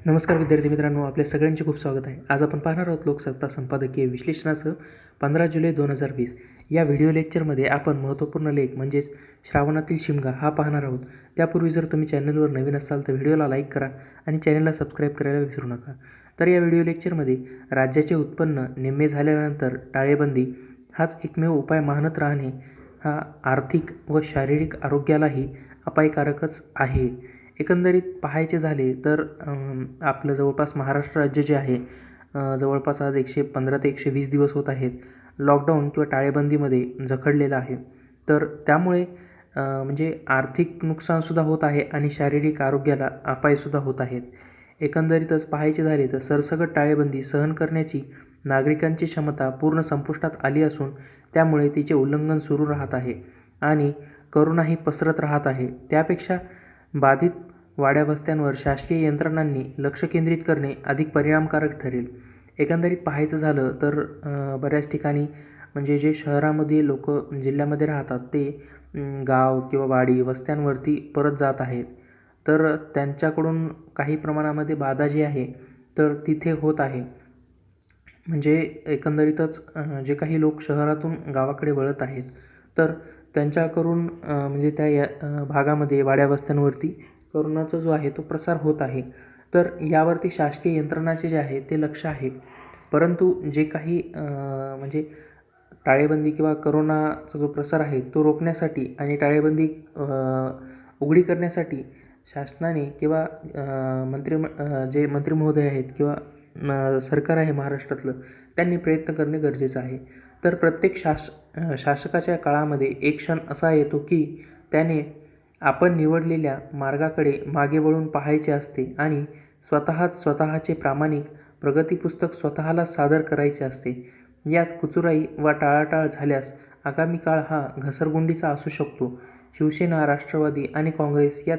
नमस्कार विद्यार्थी मित्रांनो, आपल्या सगळ्यांचे खूप स्वागत आहे. आज आपण पाहणार आहोत लोकसत्ता संपादकीय विश्लेषणासह 15 जुलै 2020 या व्हिडिओ लेक्चरमध्ये आपण महत्त्वपूर्ण लेख म्हणजेच श्रावणातील शिमगा हा पाहणार आहोत. त्यापूर्वी जर तुम्ही चॅनलवर नवीन असाल तर व्हिडिओला लाईक करा आणि चॅनलला सबस्क्राईब करायला विसरू नका. तर या व्हिडिओ लेक्चरमध्ये राज्याचे उत्पन्न निम्मे झाल्यानंतर टाळेबंदी हाच एकमेव उपाय मानत राहणे हा आर्थिक व शारीरिक आरोग्यालाही अपायकारकच आहे. एकंदरीत पाहायचे झाले तर आपलं जवळपास महाराष्ट्र राज्य जे आहे जवळपास आज 115 ते 120 दिवस होत आहेत लॉकडाऊन किंवा टाळेबंदीमध्ये जखडलेलं आहे. तर त्यामुळे म्हणजे आर्थिक नुकसानसुद्धा होत आहे आणि शारीरिक आरोग्याला अपायसुद्धा होत आहेत. एकंदरीतच पाहायचे झाले तर सरसकट टाळेबंदी सहन करण्याची नागरिकांची क्षमता पूर्ण संपुष्टात आली असून त्यामुळे तिचे उल्लंघन सुरू राहत आहे आणि करोनाही पसरत राहत आहे. त्यापेक्षा बाधित वाड्या वस्त्यांवर शासकीय यंत्रणांनी लक्ष केंद्रित करणे अधिक परिणामकारक ठरेल. एकंदरीत पाहायचं झालं तर बऱ्याच ठिकाणी म्हणजे जे शहरामध्ये लोक जिल्ह्यामध्ये राहतात ते गाव किंवा वाडी वस्त्यांवरती परत जात आहेत. तर त्यांच्याकडून काही प्रमाणामध्ये बाधा जी आहे तर तिथे होत आहे. म्हणजे एकंदरीतच जे काही लोक शहरातून गावाकडे वळत आहेत तर त्यांच्याकडून म्हणजे त्या भागामध्ये वाड्या वस्त्यांवरती करोनाचा जो आहे तो प्रसार होत आहे. तर यावरती शासकीय यंत्रणाचे जे आहे ते लक्ष आहे. परंतु जे काही म्हणजे टाळेबंदी किंवा करोनाचा जो प्रसार आहे तो रोखण्यासाठी आणि टाळेबंदी उघडी करण्यासाठी शासनाने किंवा जे मंत्री महोदय आहेत किंवा सरकार आहे महाराष्ट्रातलं त्यांनी प्रयत्न करणे गरजेचं आहे. तर प्रत्येक शासकाच्या काळामध्ये एक क्षण असा येतो की त्याने आपण निवडलेल्या मार्गाकडे मागे वळून पाहायचे असते आणि स्वतःचे प्रामाणिक प्रगतीपुस्तक स्वतःला सादर करायचे असते. यात कुचुराई वा टाळाटाळ झाल्यास आगामी काळ हा घसरगुंडीचा असू शकतो. शिवसेना, राष्ट्रवादी आणि काँग्रेस या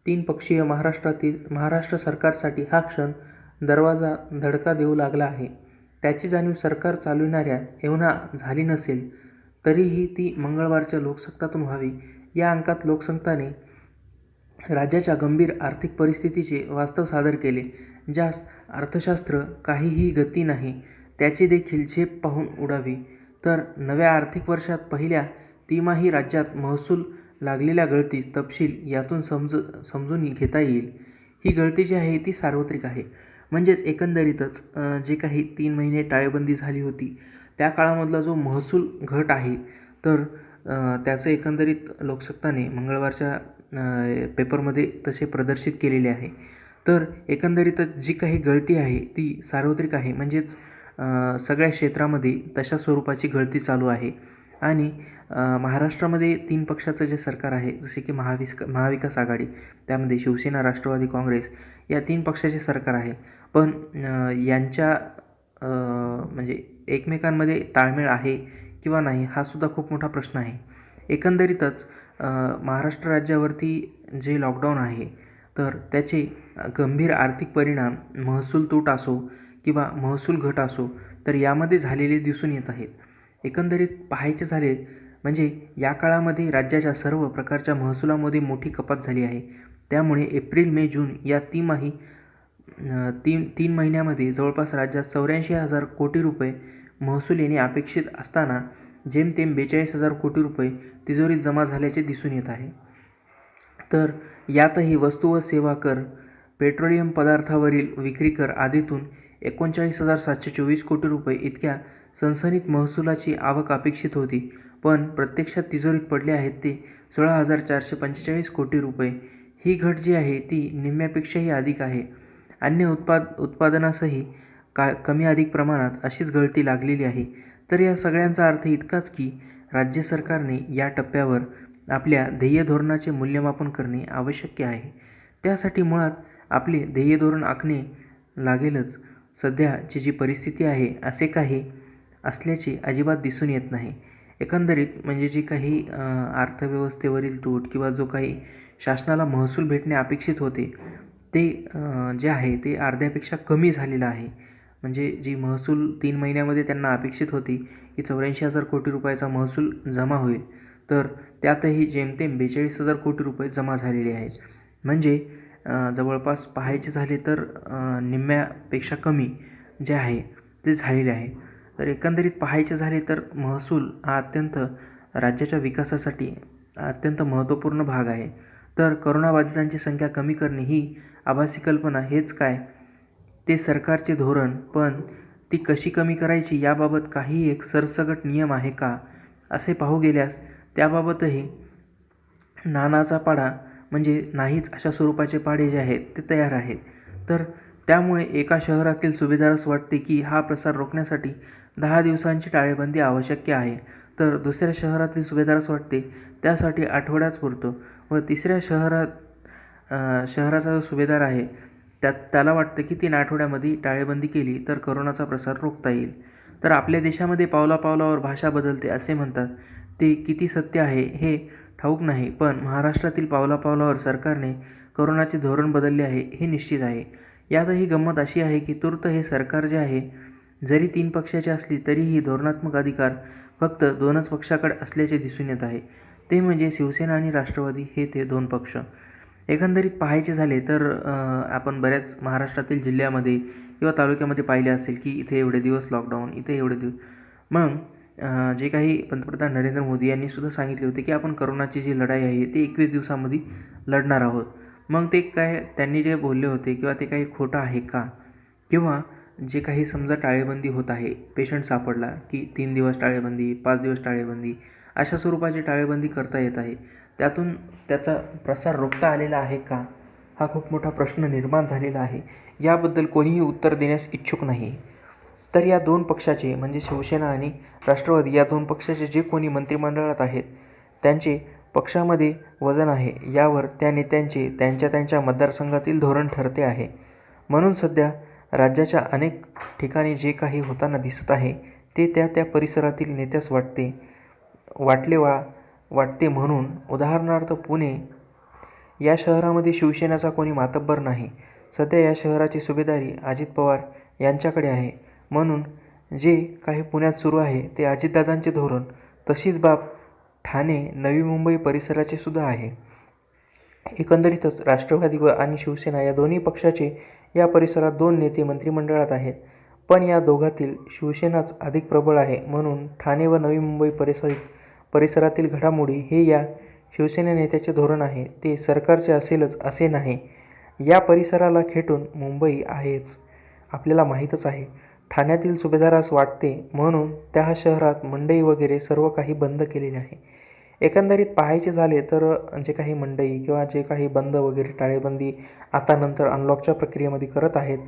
तीन पक्षीय महाराष्ट्र सरकारसाठी हा क्षण दरवाजा धडका देऊ लागला आहे. त्याची जाणीव सरकार चालविणाऱ्या एवढा झाली नसेल तरीही ती मंगळवारच्या लोकसत्तातून व्हावी. या अंकात लोकसत्ताने राज्याच्या गंभीर आर्थिक परिस्थितीचे वास्तव सादर केले, ज्यास अर्थशास्त्र काहीही गती नाही त्याची देखील झेप पाहून उडावी. तर नव्या आर्थिक वर्षात पहिल्या तिमाही राज्यात महसूल लागलेल्या गळतीस तपशील यातून समजून घेता येईल. ही गळती जी आहे ती सार्वत्रिक आहे. म्हणजेच एकंदरीतच जे काही 3 महिने टाळेबंदी झाली होती त्या काळामधला जो महसूल घट आहे तर त्याचं एकंदरीत लोकसत्ताने मंगळवारच्या पेपरमध्ये तसे प्रदर्शित केलेले आहे. तर एकंदरीतच जी काही गळती आहे ती सार्वत्रिक आहे. म्हणजेच सगळ्या क्षेत्रामध्ये तशा स्वरूपाची गळती चालू आहे आणि महाराष्ट्रामध्ये 3 पक्षाचं जे सरकार आहे जसे की महाविकास आघाडी, त्यामध्ये शिवसेना, राष्ट्रवादी, काँग्रेस या 3 पक्षाचे सरकार आहे. पण यांच्या म्हणजे एकमेकांमध्ये ताळमेळ आहे किंवा नाही हा सुद्धा खूप मोठा प्रश्न आहे. एकंदरीतच महाराष्ट्र राज्यावरती जे लॉकडाऊन आहे तर त्याचे गंभीर आर्थिक परिणाम महसूल तूट असो किंवा महसूल घट असो तर यामध्ये झालेले दिसून येत आहेत. एकंदरीत पाहायचे झाले म्हणजे या काळामध्ये राज्याच्या सर्व प्रकारच्या महसुलामध्ये मोठी कपात झाली आहे. त्यामुळे एप्रिल, मे, जून या तीन महिन्यामध्ये जवळपास राज्यात 84,000 कोटी रुपये महसूल येणे अपेक्षित असताना जेमतेम 42,000 कोटी रुपये तिजोरीत जमा झाल्याचे दिसून येत आहे. तर यातही वस्तू व सेवा कर, पेट्रोलियम पदार्थावरील विक्री कर आदीतून 39,724 कोटी रुपये इतक्या सनसनीत महसुलाची आवक अपेक्षित होती. पण प्रत्यक्षात तिजोरीत पडले आहेत ते 16,445 कोटी रुपये. ही घट जी आहे ती निम्म्यापेक्षाही अधिक आहे. अन्य उत्पादनासही कमी अधिक प्रमाणात अशीच गळती लागलेली आहे. तर या सगळ्यांचा अर्थ इतकाच की राज्य सरकारने या टप्प्यावर आपल्या ध्येय धोरणाचे मूल्यमापन करणे आवश्यक आहे. त्यासाठी मुळात आपले ध्येय धोरण आखणे लागेलच. सध्याची जी परिस्थिती आहे असे काही असल्याचे अजिबात दिसून येत नाही. एकंदरीत म्हणजे जी काही अर्थव्यवस्थेवरील तूट किंवा जो काही शासनाला महसूल भेटणे अपेक्षित होते ते जे आहे ते अर्ध्यापेक्षा कमी झालेलं आहे. म्हणजे जी महसूल 3 महिन्यामध्ये त्यांना अपेक्षित होती की 84,000 कोटी रुपयाचा महसूल जमा होईल तर त्यातही जेमतेम 42,000 कोटी रुपये जमा झालेले आहेत. म्हणजे जवळपास पाहायचे झाले तर निम्म्यापेक्षा कमी जे आहे ते झालेले आहे. तर एकंदरीत पाहायचे झाले तर महसूल हा अत्यंत राज्याच्या विकासासाठी अत्यंत महत्त्वपूर्ण भाग आहे. तर करोनाबाधितांची संख्या कमी करणे ही आभासी कल्पना हेच काय ते सरकारचे धोरण, पण ती कशी कमी करायची याबाबत काही एक सरसकट नियम आहे का, असे पाहू गेल्यास त्याबाबतही नानाचा पाढा म्हणजे नाहीच अशा स्वरूपाचे पाढे जे आहेत ते तयार आहेत. तर त्यामुळे एका शहरातील सुभेदारास वाटते की हा प्रसार रोखण्यासाठी 10 दिवसांची टाळेबंदी आवश्यक आहे, तर दुसऱ्या शहरातील सुभेदारास वाटते त्यासाठी आठवड्याच पुरतो व तिसऱ्या शहराचा जो सुभेदार आहे त्याला वाटतं की 3 आठवड्यामध्ये टाळेबंदी केली तर करोनाचा प्रसार रोखता येईल. तर आपल्या देशामध्ये पावलापावलावर भाषा बदलते असे म्हणतात. ते किती सत्य आहे हे ठाऊक नाही, पण महाराष्ट्रातील पावलापावलावर सरकारने करोनाचे धोरण बदलले आहे हे निश्चित आहे. यातही गंमत अशी आहे की तूर्त हे सरकार जे आहे जरी 3 पक्षाचे असली तरीही धोरणात्मक अधिकार फक्त 2च पक्षाकडे असल्याचे दिसून येत आहे. ते म्हणजे शिवसेना आणि राष्ट्रवादी हे ते 2 पक्ष. एकंदरीत पाहायचे झाले तर आपण बऱ्याच महाराष्ट्रातील जिल्ह्यामध्ये किंवा तालुक्यामध्ये पाहिले असेल की इथे एवढे दिवस लॉकडाऊन, इथे एवढे दिवस. मग जे काही पंतप्रधान नरेंद्र मोदी यांनी सुद्धा सांगितले होते की आपण करोनाची जी लढाई आहे ती 21 दिवसामध्ये लढणार आहोत. मग ते काय त्यांनी जे बोलले होते किंवा ते काही खोटं आहे का, किंवा जे काही समजा टाळेबंदी होत आहे, पेशंट सापडला की 3 दिवस टाळेबंदी, 5 दिवस टाळेबंदी, अशा स्वरूपाची टाळेबंदी करता येत आहे, त्यातून त्याचा प्रसार रोखता आलेला आहे का, हा खूप मोठा प्रश्न निर्माण झालेला आहे. याबद्दल कोणीही उत्तर देण्यास इच्छुक नाही. तर या 2 पक्षाचे म्हणजे शिवसेना आणि राष्ट्रवादी या 2 पक्षाचे जे कोणी मंत्रिमंडळात आहेत त्यांचे पक्षामध्ये वजन आहे यावर त्या नेत्यांचे त्यांच्या मतदारसंघातील धोरण ठरते आहे. म्हणून सध्या राज्याच्या अनेक ठिकाणी जे काही होताना दिसत आहे ते त्या परिसरातील नेत्यास वाटते. म्हणून उदाहरणार्थ पुणे या शहरामध्ये शिवसेनेचा कोणी मातब्बर नाही. सध्या या शहराची सुभेदारी अजित पवार यांच्याकडे आहे. म्हणून जे काही पुण्यात सुरू आहे ते अजितदादांचे धोरण. तशीच बाब ठाणे, नवी मुंबई परिसराचे सुद्धा आहे. एकंदरीतच राष्ट्रवादी आणि शिवसेना या दोन्ही पक्षाचे या परिसरात 2 नेते मंत्रिमंडळात आहेत, पण या दोघातील शिवसेनाच अधिक प्रबळ आहे. म्हणून ठाणे व नवी मुंबई परिसरातील घडामोडी हे या शिवसेना नेत्याचे धोरण आहे. ते सरकारचे असेलच असे नाही. या परिसराला खेटून मुंबई आहेच, आपल्याला माहीतच आहे. ठाण्यातील सुभेदारास वाटते म्हणून त्या शहरात मंडई वगैरे सर्व काही बंद केलेले आहे. एकंदरीत पाहायचे झाले तर जे काही मंडई किंवा जे काही बंद वगैरे टाळेबंदी आता नंतर अनलॉकच्या प्रक्रियेमध्ये करत आहेत,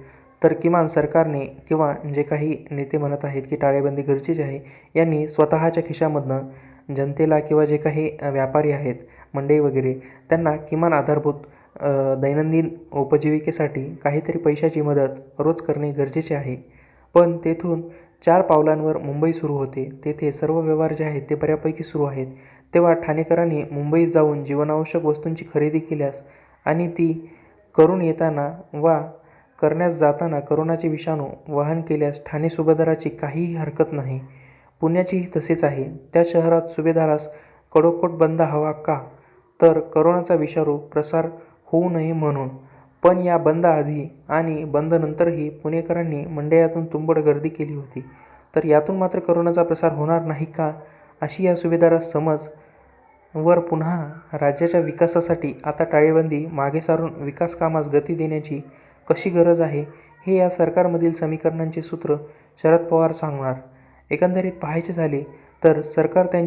तर किमान सरकारने किंवा जे काही नेते म्हणत आहेत की टाळेबंदी गरजेची आहे, यांनी स्वतःच्या खिशामधनं जनतेला किंवा जे काही व्यापारी आहेत मंडई वगैरे त्यांना किमान आधारभूत दैनंदिन उपजीविकेसाठी काहीतरी पैशाची मदत रोज करणे गरजेचे आहे. पण तेथून 4 पावलांवर मुंबई सुरू होते. तेथे सर्व व्यवहार जे आहेत ते बऱ्यापैकी सुरू आहेत. तेव्हा ठाणेकरांनी मुंबईत जाऊन जीवनावश्यक वस्तूंची खरेदी केल्यास आणि ती करून येताना वा करण्यास जाताना करोनाचे विषाणू वहन केल्यास ठाणे सुभेदाराची काहीही हरकत नाही. पुण्याचीही तसेच आहे. त्या शहरात सुभेदारास कडोकोट बंद हवा का, तर करोनाचा विषाणू प्रसार होऊ नये म्हणून. पण या बंद आधी आणि बंद नंतरही पुणेकरांनी मंडयातून तुंबड गर्दी केली होती. तर यातून मात्र करोनाचा प्रसार होणार नाही का, अशी या सुभेदारास समज. वर पुन्हा राज्याच्या विकासासाठी आता टाळेबंदी मागे सारून विकास कामास गती देण्याची कशी गरज आहे हे या सरकारमधील समीकरणांचे सूत्र शरद पवार सांगणार. एकंदरीत पाहायचे झाले तर सरकारातील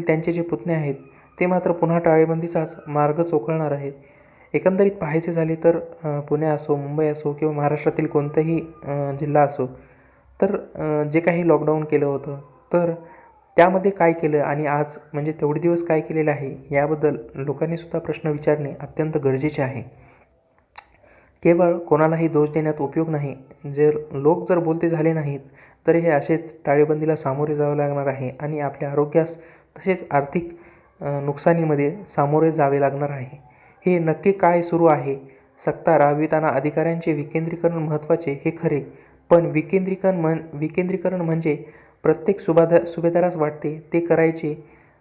त्यांचे जे पुतणे आहेत ते मात्र पुन्हा टाळेबंदीचाच मार्ग चोखळणार आहेत. एकंदरीत पाहायचे झाले तर पुणे असो, मुंबई असो किंवा महाराष्ट्रातील कोणताही जिल्हा असो, तर जे काही लॉकडाऊन केलं होतं तर त्यामध्ये काय केलं आणि आज म्हणजे तेवढे दिवस काय केलेलं आहे याबद्दल लोकांनी सुद्धा प्रश्न विचारणे अत्यंत गरजेचे आहे. केवळ कोणालाही दोष देण्यात उपयोग नाही. लोक जर बोलते झाले नाहीत तर हे असेच टाळेबंदीला सामोरे जावे लागणार आहे आणि आपल्या आरोग्यास तसेच आर्थिक नुकसानीमध्ये सामोरे जावे लागणार आहे. हे नक्की काय सुरू आहे? सत्ता राबविताना अधिकाऱ्यांचे विकेंद्रीकरण महत्त्वाचे हे खरे, पण विकेंद्रीकरण म्हणजे प्रत्येक सुभेदारास वाटते ते करायचे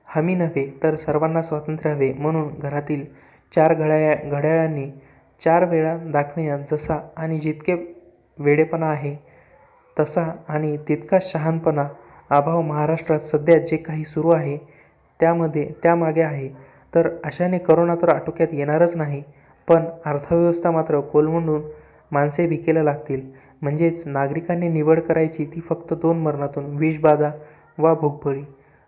हमी नव्हे, तर सर्वांना स्वातंत्र्य हवे. म्हणून घरातील घड्याळांनी 4 वेळा दाखविण्यात जसा आणि जितके वेडेपणा आहे तसा आणि तितका शहाणपणा अभाव महाराष्ट्रात सध्या जे काही सुरू आहे त्यामागे आहे. तर अशाने करोना तर आटोक्यात येणारच नाही, पण अर्थव्यवस्था मात्र कोलमडून माणसे भिकेला लागतील. म्हणजेच नागरिकांनी निवड करायची ती फक्त 2 मरणातून, विषबाधा वा भूकबळी.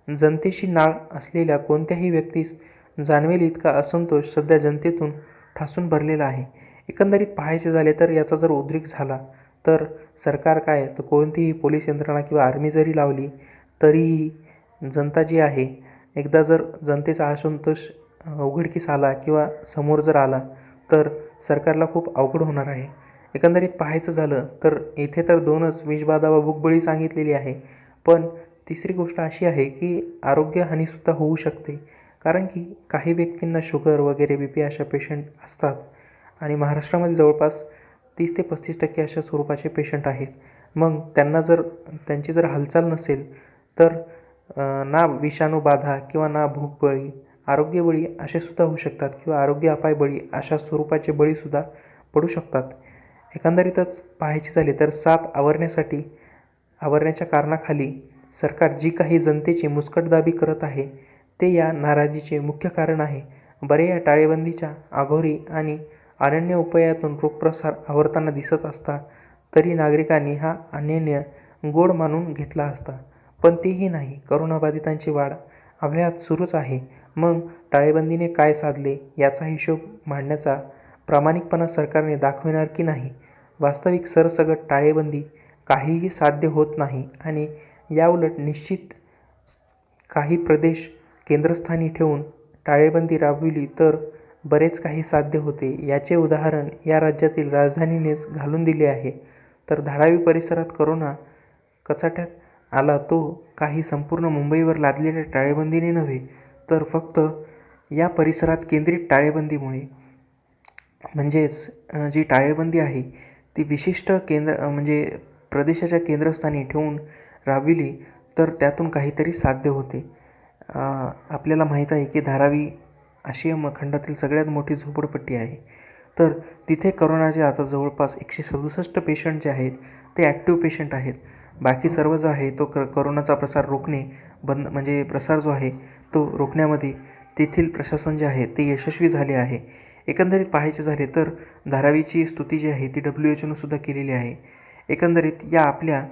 जनतेशी नाळ असलेल्या कोणत्याही व्यक्तीस जाणवेल इतका असंतोष सध्या जनतेतून ठासून भरलेला आहे. एकंदरीत पाहायचे झाले तर याचा जर उद्रेक झाला तर सरकार काय तर कोणतीही पोलीस यंत्रणा किंवा आर्मी जरी लावली तरीही जनता जी आहे, एकदा जर जनतेचा असंतोष उघडकीस आला किंवा समोर जर आला तर सरकारला खूप अवघड होणार आहे. एकंदरीत पाहायचं झालं तर इथे तर 2च विषबाधा व भूकबळी सांगितलेली आहे, पण तिसरी गोष्ट अशी आहे की आरोग्यहानीसुद्धा होऊ शकते. कारण की काही व्यक्तींना शुगर वगैरे BP अशा पेशंट असतात आणि महाराष्ट्रामध्ये जवळपास 30 ते 35% अशा स्वरूपाचे पेशंट आहेत. मग त्यांची जर हालचाल नसेल तर ना विषाणूबाधा किंवा ना भूकबळी, आरोग्यबळी असेसुद्धा होऊ शकतात किंवा आरोग्य अपाय बळी अशा स्वरूपाचे बळीसुद्धा पडू शकतात. एकंदरीतच पाहायचे झाले तर साथ आवरण्याच्या कारणाखाली सरकार जी काही जनतेची मुस्कटदाबी करत आहे ते या नाराजीचे मुख्य कारण आहे. बरे या टाळेबंदीच्या अघोरी आणि अनन्य उपायातून रोगप्रसार आवरताना दिसत असता तरी नागरिकांनी हा अनन्य गोड मानून घेतला असता, पण तेही नाही. करोनाबाधितांची वाढ अव्याहत सुरूच आहे. मग टाळेबंदीने काय साधले याचा हिशोब मांडण्याचा प्रामाणिकपणा सरकारने दाखविणार की नाही? वास्तविक सरसकट टाळेबंदी काहीही साध्य होत नाही आणि याउलट निश्चित काही प्रदेश केंद्रस्थानी ठेवून टाळेबंदी राबविली तर बरेच काही साध्य होते. याचे उदाहरण या राज्यातील राजधानीनेच घालून दिले आहे. तर धारावी परिसरात करोना कचाट्यात आला तो काही संपूर्ण मुंबईवर लादलेल्या टाळेबंदीने नव्हे, तर फक्त या परिसरात केंद्रित टाळेबंदीमुळे. म्हणजेच जी टाळेबंदी आहे ती विशिष्ट म्हणजे प्रदेशाच्या केंद्रस्थानी ठेवून राबविली तर त्यातून काहीतरी साध्य होते. आपल्याला माहीत आहे की धारावी आशिया खंडातील सगळ्यात मोठी झोपडपट्टी आहे. तर तिथे करोनाचे आता जवळपास 167 पेशंट जे आहेत ते ॲक्टिव्ह पेशंट आहेत. बाकी सर्व जो आहे तो करोनाचा प्रसार म्हणजे प्रसार जो आहे तो रोखण्यामध्ये तेथील प्रशासन जे आहे ते यशस्वी झाले आहे. एकंदरीत पाहायचे झाले तर धारावीची स्तुती जी आहे ती WHO सुद्धा केलेली आहे. एकंदरीत या आपल्या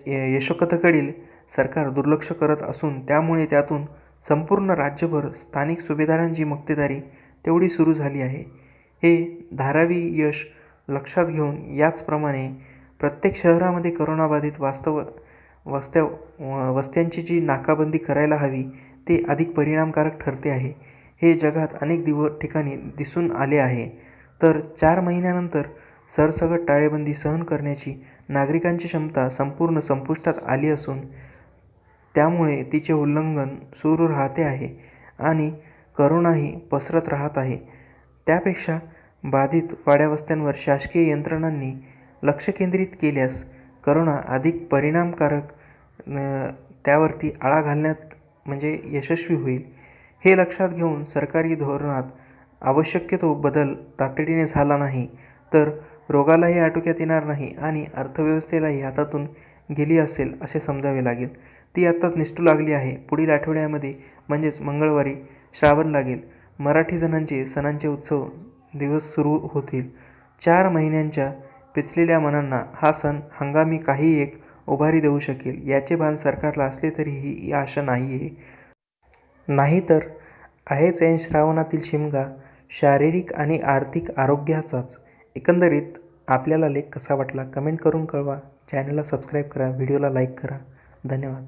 यशोकथेकडील सरकार दुर्लक्ष करत असून त्यामुळे त्यातून संपूर्ण राज्यभर स्थानिक सुभेदारांची मक्तेदारी तेवढी सुरू झाली आहे. हे धारावी यश लक्षात घेऊन याचप्रमाणे प्रत्येक शहरामध्ये करोनाबाधित वस्त्यांची जी नाकाबंदी करायला हवी ते अधिक परिणामकारक ठरते आहे. हे जगात अनेक ठिकाणी दिसून आले आहे. तर 4 महिन्यानंतर सरसकट टाळेबंदी सहन करण्याची नागरिकांची क्षमता संपूर्ण संपुष्टात आली असून त्यामुळे तिचे उल्लंघन सुरू राहते आहे आणि करोनाही पसरत राहत आहे. त्यापेक्षा बाधित वाड्यावस्त्यांवर शासकीय यंत्रणांनी लक्ष केंद्रित केल्यास करोना अधिक परिणामकारक त्यावरती आळा घालण्यात म्हणजे यशस्वी होईल. हे लक्षात घेऊन सरकारी धोरणात आवश्यक तो बदल तातडीने झाला नाही तर रोगालाही आटोक्यात येणार नाही आणि अर्थव्यवस्थेलाही हातातून गेली असेल असे समजावे लागेल. ती आत्ताच निसटू लागली आहे. पुढील आठवड्यामध्ये म्हणजेच मंगळवारी श्रावण लागेल. मराठी जणांचे सणांचे उत्सव दिवस सुरू होतील. 4 महिन्यांच्या पिचलेल्या मनांना हा सण हंगामी काही एक उभारी देऊ शकेल याचे भान सरकारला असले तरीही ही आशा नाही आहे. नाहीतर आहेच ऐन श्रावणातील शिमगा शारीरिक आणि आर्थिक आरोग्याचाच. एकंदरीत आपल्याला लेख कसा वाटला कमेंट करून कळवा. चॅनलला सबस्क्राईब करा, व्हिडिओला लाईक करा. धन्यवाद.